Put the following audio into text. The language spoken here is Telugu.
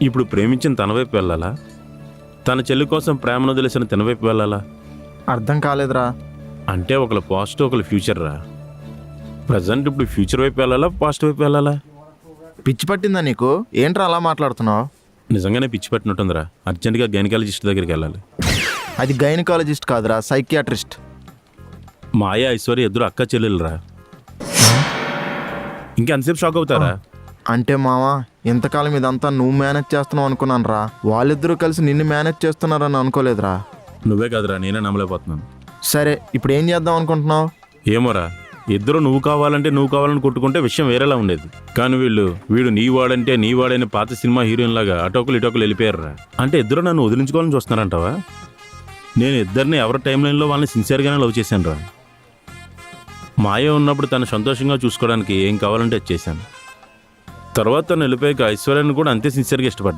ఇప్పుడు ప్రేమించిన తన వైపు వెళ్ళాలా, తన చెల్లి కోసం ప్రేమను వదిలేసిన తన వైపు వెళ్ళాలా? అర్థం కాలేదురా. అంటే ఒకళ్ళ పాస్ట్ ఒకళ్ళ ఫ్యూచర్ రా. ప్రజెంట్ ఇప్పుడు ఫ్యూచర్ వైపు వెళ్ళాలా, పాస్ట్ వైపు వెళ్ళాలా? పిచ్చి పట్టిందా నీకు? ఏంట్రా అలా మాట్లాడుతున్నావు? నిజంగానే పిచ్చి పట్టినట్టుందిరా. అర్జెంటుగా గైనకాలజిస్ట్ దగ్గరికి వెళ్ళాలి. అది గైనకాలజిస్ట్ కాదురా, సైకియాట్రిస్ట్. మాయ ఐశ్వర్య ఇద్దరు అక్క చెల్లెలురా. ఇంకెంతసేపు షాక్ అవుతారా? అంటే మావా, ఇంతకాలం ఇదంతా నువ్వు మేనేజ్ చేస్తున్నావు అనుకున్నాను రా. వాళ్ళిద్దరూ కలిసి నిన్ను మేనేజ్ చేస్తున్నారని అనుకోలేదురా. నువ్వే కాదురా, నేనే నమ్మలేకపోతున్నాను. సరే, ఇప్పుడు ఏం చేద్దాం అనుకుంటున్నావు? ఏమోరా, ఇద్దరు నువ్వు కావాలంటే నువ్వు కావాలని కొట్టుకుంటే విషయం వేరేలా ఉండేది. కానీ వీడు నీ వాడంటే నీ వాడైన పాత సినిమా హీరోయిన్ లాగా అటోకులు ఇటోకులు వెళ్ళిపోయారురా. అంటే ఇద్దరు నన్ను వదిలించుకోవాలని చూస్తున్నారంటావా? నేను ఇద్దరిని ఎవరి టైం లైన్లో వాళ్ళని సిన్సియర్గానే లవ్ చేశాను రా. మాయ ఉన్నప్పుడు తను సంతోషంగా చూసుకోవడానికి ఏం కావాలంటే అది చేశాను. తర్వాత తను వెళ్ళిపోయాక ఐశ్వర్యాన్ని కూడా అంతే సిన్సియర్గా ఇష్టపడ్డాను.